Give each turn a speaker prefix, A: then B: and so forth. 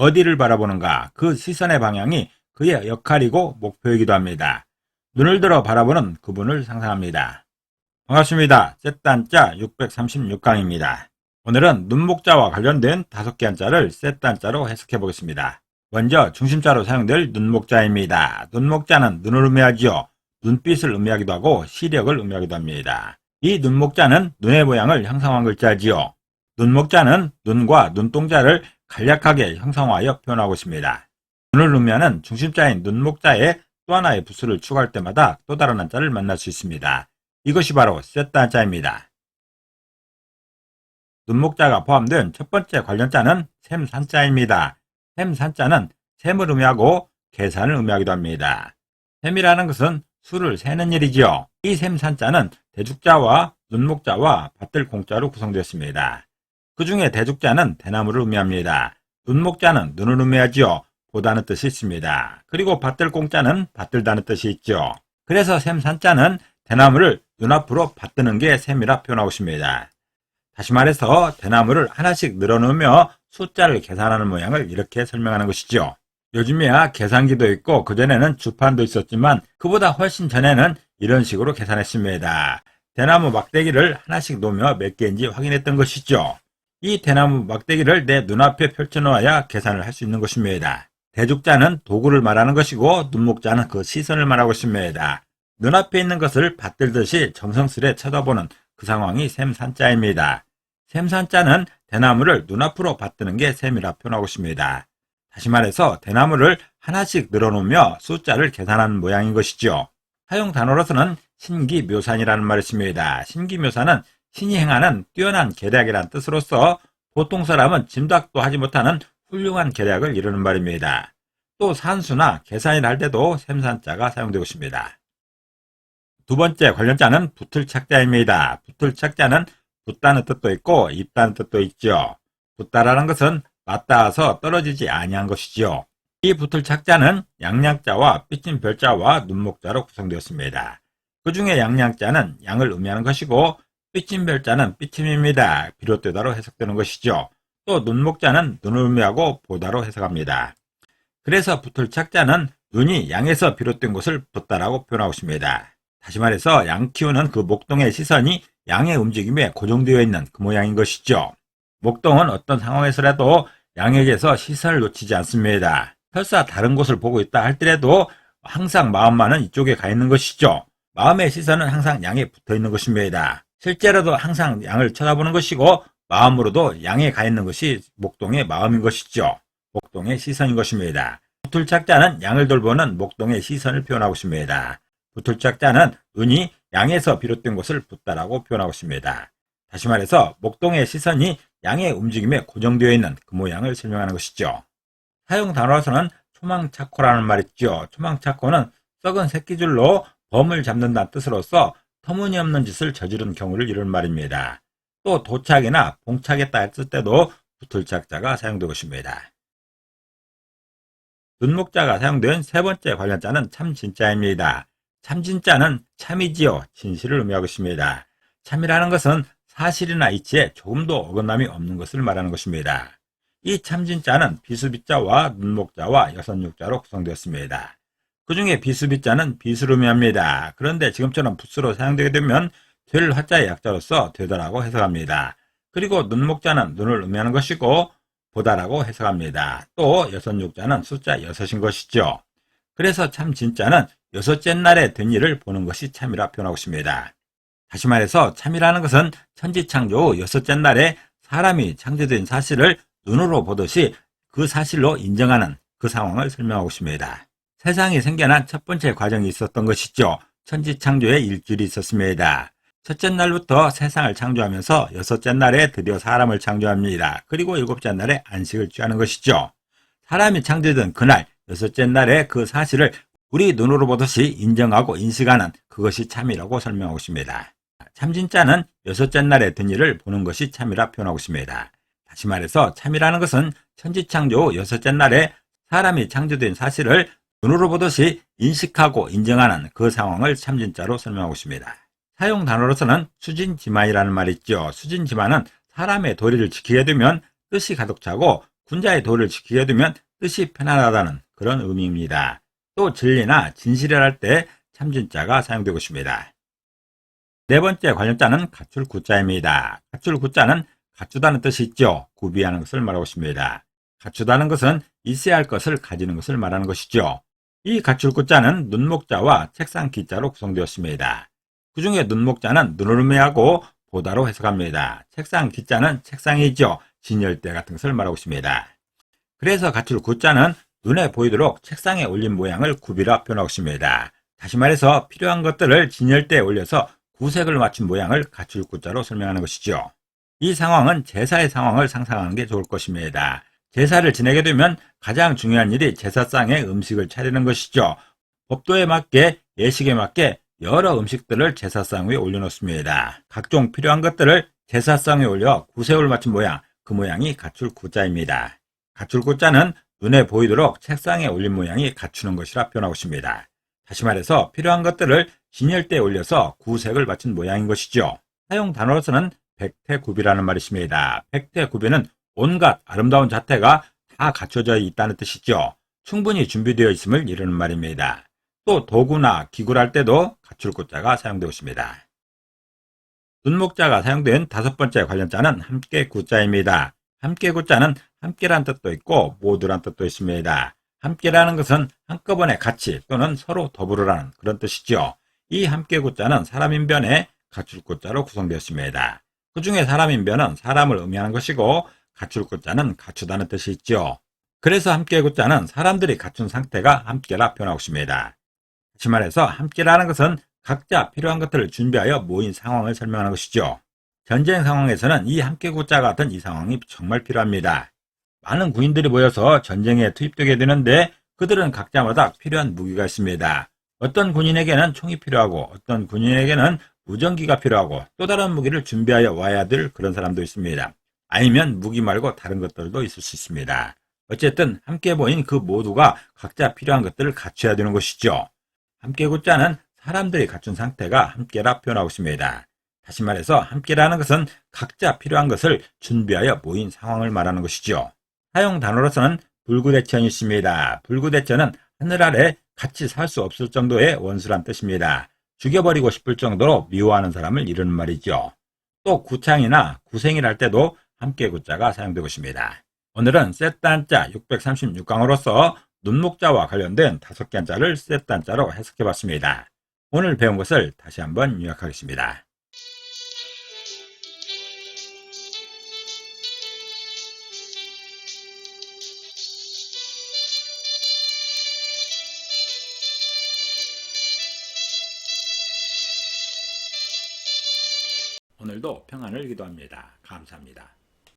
A: 어디를 바라보는가, 그 시선의 방향이 그의 역할이고 목표이기도 합니다. 눈을 들어 바라보는 그분을 상상합니다. 반갑습니다. 셋단자 636강입니다. 오늘은 눈목자와 관련된 5개 한자를 셋단자로 해석해 보겠습니다. 먼저 중심자로 사용될 눈목자입니다. 눈목자는 눈을 의미하지요. 눈빛을 의미하기도 하고 시력을 의미하기도 합니다. 이 눈목자는 눈의 모양을 형상화한 글자지요. 눈목자는 눈과 눈동자를 간략하게 형상화하여 표현하고 있습니다. 눈을 의미하는 중심자인 눈목자에 또 하나의 부수를 추가할 때마다 또 다른 한자를 만날 수 있습니다. 이것이 바로 셋다 한자입니다. 눈목자가 포함된 첫 번째 관련자는 셈산자입니다. 셈산자는 셈을 의미하고 계산을 의미하기도 합니다. 셈이라는 것은 수를 세는 일이지요. 이 셈산자는 대죽자와 눈목자와 받들 공자로 구성되었습니다. 그 중에 대죽자는 대나무를 의미합니다. 눈목자는 눈을 의미하지요. 보다는 뜻이 있습니다. 그리고 받들 공자는 받들다는 뜻이 있죠. 그래서 셈산자는 대나무를 눈앞으로 받드는 게 셈이라 표현하고 있습니다. 다시 말해서 대나무를 하나씩 늘어놓으며 숫자를 계산하는 모양을 이렇게 설명하는 것이죠. 요즘에야 계산기도 있고 그전에는 주판도 있었지만 그보다 훨씬 전에는 이런 식으로 계산했습니다. 대나무 막대기를 하나씩 놓으며 몇 개인지 확인했던 것이죠. 이 대나무 막대기를 내 눈앞에 펼쳐놓아야 계산을 할 수 있는 것입니다. 대죽자는 도구를 말하는 것이고 눈목자는 그 시선을 말하고 있습니다. 눈앞에 있는 것을 받들듯이 정성스레 쳐다보는 그 상황이 셈산자입니다. 셈산자는 대나무를 눈앞으로 받드는 게 셈이라 표현하고 있습니다. 다시 말해서 대나무를 하나씩 늘어놓으며 숫자를 계산하는 모양인 것이죠. 사용 단어로서는 신기묘산이라는 말이 있습니다. 신기묘산은 신이 행하는 뛰어난 계략이라는 뜻으로서 보통 사람은 짐작도 하지 못하는 훌륭한 계략을 이루는 말입니다. 또 산수나 계산을 할 때도 셈산자가 사용되고 있습니다. 두 번째 관련자는 붙을착자입니다. 붙을착자는 붙다는 뜻도 있고 입다는 뜻도 있죠. 붙다라는 것은 맞닿아서 떨어지지 아니한 것이지요. 이 붙을착자는 양양자와 삐친 별자와 눈목자로 구성되었습니다. 그 중에 양양자는 양을 의미하는 것이고 삐친 별자는 삐침입니다. 비롯되다로 해석되는 것이죠. 또 눈목자는 눈을 의미하고 보다로 해석합니다. 그래서 붙을착자는 눈이 양에서 비롯된 것을 붙다라고 표현하고 있습니다. 다시 말해서 양 키우는 그 목동의 시선이 양의 움직임에 고정되어 있는 그 모양인 것이죠. 목동은 어떤 상황에서라도 양에게서 시선을 놓치지 않습니다. 설사 다른 곳을 보고 있다 할지라도 항상 마음만은 이쪽에 가 있는 것이죠. 마음의 시선은 항상 양에 붙어 있는 것입니다. 실제로도 항상 양을 쳐다보는 것이고 마음으로도 양에 가 있는 것이 목동의 마음인 것이죠. 목동의 시선인 것입니다. 붙을착자는 양을 돌보는 목동의 시선을 표현하고 있습니다. 붙을착자는 눈이 양에서 비롯된 것을 붙다라고 표현하고 있습니다. 다시 말해서 목동의 시선이 양의 움직임에 고정되어 있는 그 모양을 설명하는 것이죠. 사용 단어로서는 초망차코라는 말이 있죠. 초망차코는 썩은 새끼줄로 범을 잡는다는 뜻으로서 터무니없는 짓을 저지른 경우를 이루는 말입니다. 또 도착이나 봉착했다 했을 때도 붙을착자가 사용되고 있습니다. 눈목자가 사용된 세 번째 관련자는 참진자입니다. 참진자는 참이지요. 진실을 의미하고 있습니다. 참이라는 것은 사실이나 이치에 조금도 어긋남이 없는 것을 말하는 것입니다. 이 참진자는 비수비자와 눈목자와 여섯육자로 구성되었습니다. 그 중에 비수비자는 비수를 의미합니다. 그런데 지금처럼 붓수로 사용되게 되면 될 화자의 약자로서 되다라고 해석합니다. 그리고 눈목자는 눈을 의미하는 것이고 보다라고 해석합니다. 또 여섯육자는 숫자 6인 것이죠. 그래서 참진자는 여섯째 날에 된 일을 보는 것이 참이라 표현하고 있습니다. 다시 말해서 참이라는 것은 천지창조 후 6째 날에 사람이 창조된 사실을 눈으로 보듯이 그 사실로 인정하는 그 상황을 설명하고 있습니다. 세상이 생겨난 첫 번째 과정이 있었던 것이죠. 천지창조의 일주일이 있었습니다. 첫째 날부터 세상을 창조하면서 6째 날에 드디어 사람을 창조합니다. 그리고 7째 날에 안식을 취하는 것이죠. 사람이 창조된 그날 6째 날에 그 사실을 우리 눈으로 보듯이 인정하고 인식하는 그것이 참이라고 설명하고 있습니다. 참진자는 6째 날에 된 일을 보는 것이 참이라 표현하고 있습니다. 다시 말해서 참이라는 것은 천지창조 후 6째 날에 사람이 창조된 사실을 눈으로 보듯이 인식하고 인정하는 그 상황을 참진자로 설명하고 있습니다. 사용 단어로서는 수진지만이라는 말이 있죠. 수진지만은 사람의 도리를 지키게 되면 뜻이 가득 차고 군자의 도를 지키게 되면 뜻이 편안하다는 그런 의미입니다. 또 진리나 진실을 할 때 참진자가 사용되고 있습니다. 네 번째 관련자는 갖출 구자입니다. 갖출 구자는 갖추다는 뜻이 있죠. 구비하는 것을 말하고 있습니다. 갖추다는 것은 있어야 할 것을 가지는 것을 말하는 것이죠. 이 갖출 구자는 눈목자와 책상 기자로 구성되었습니다. 그 중에 눈목자는 눈을 의미하고 보다로 해석합니다. 책상 기자는 책상이죠. 진열대 같은 것을 말하고 있습니다. 그래서 갖출 구자는 눈에 보이도록 책상에 올린 모양을 구비라 표현하고 있습니다. 다시 말해서 필요한 것들을 진열대에 올려서 구색을 맞춘 모양을 갖출 구자로 설명하는 것이죠. 이 상황은 제사의 상황을 상상하는 게 좋을 것입니다. 제사를 지내게 되면 가장 중요한 일이 제사상에 음식을 차리는 것이죠. 법도에 맞게 예식에 맞게 여러 음식들을 제사상 위에 올려놓습니다. 각종 필요한 것들을 제사상에 올려 구색을 맞춘 모양, 그 모양이 갖출 구자입니다. 갖출 구자는 눈에 보이도록 책상에 올린 모양이 갖추는 것이라 표현하고 있습니다. 다시 말해서 필요한 것들을 진열대에 올려서 구색을 맞춘 모양인 것이죠. 사용 단어로서는 백태구비라는 말이 있습니다. 백태구비는 온갖 아름다운 자태가 다 갖춰져 있다는 뜻이죠. 충분히 준비되어 있음을 이루는 말입니다. 또 도구나 기구를 할 때도 갖출 구자가 사용되고 있습니다. 눈목자가 사용된 다섯 번째 관련자는 함께 구자입니다. 함께 구자는 함께란 뜻도 있고 모두란 뜻도 있습니다. 함께라는 것은 한꺼번에 같이 또는 서로 더불어라는 그런 뜻이죠. 이 함께 구자는 사람인변에 갖출 구자로 구성되었습니다. 그 중에 사람인변은 사람을 의미하는 것이고 갖출 구자는 갖추다는 뜻이 있죠. 그래서 함께 구자는 사람들이 갖춘 상태가 함께라 표현하고 있습니다. 다시 말해서 함께라는 것은 각자 필요한 것들을 준비하여 모인 상황을 설명하는 것이죠. 전쟁 상황에서는 이 함께 구자 같은 이 상황이 정말 필요합니다. 많은 군인들이 모여서 전쟁에 투입되게 되는데 그들은 각자마다 필요한 무기가 있습니다. 어떤 군인에게는 총이 필요하고 어떤 군인에게는 무전기가 필요하고 또 다른 무기를 준비하여 와야 될 그런 사람도 있습니다. 아니면 무기 말고 다른 것들도 있을 수 있습니다. 어쨌든 함께 모인 그 모두가 각자 필요한 것들을 갖춰야 되는 것이죠. 함께 구자는 사람들이 갖춘 상태가 함께라 표현하고 있습니다. 다시 말해서 함께라는 것은 각자 필요한 것을 준비하여 모인 상황을 말하는 것이죠. 사용 단어로서는 불구대천이 있습니다. 불구대천은 하늘 아래 같이 살 수 없을 정도의 원수란 뜻입니다. 죽여버리고 싶을 정도로 미워하는 사람을 이루는 말이죠. 또 구창이나 구생이라 할 때도 함께 구자가 사용되고 있습니다. 오늘은 셋단자 636강으로서 눈목자와 관련된 5개 한자를 셋단자로 해석해봤습니다. 오늘 배운 것을 다시 한번 요약하겠습니다. 오늘도 평안을 기도합니다. 감사합니다.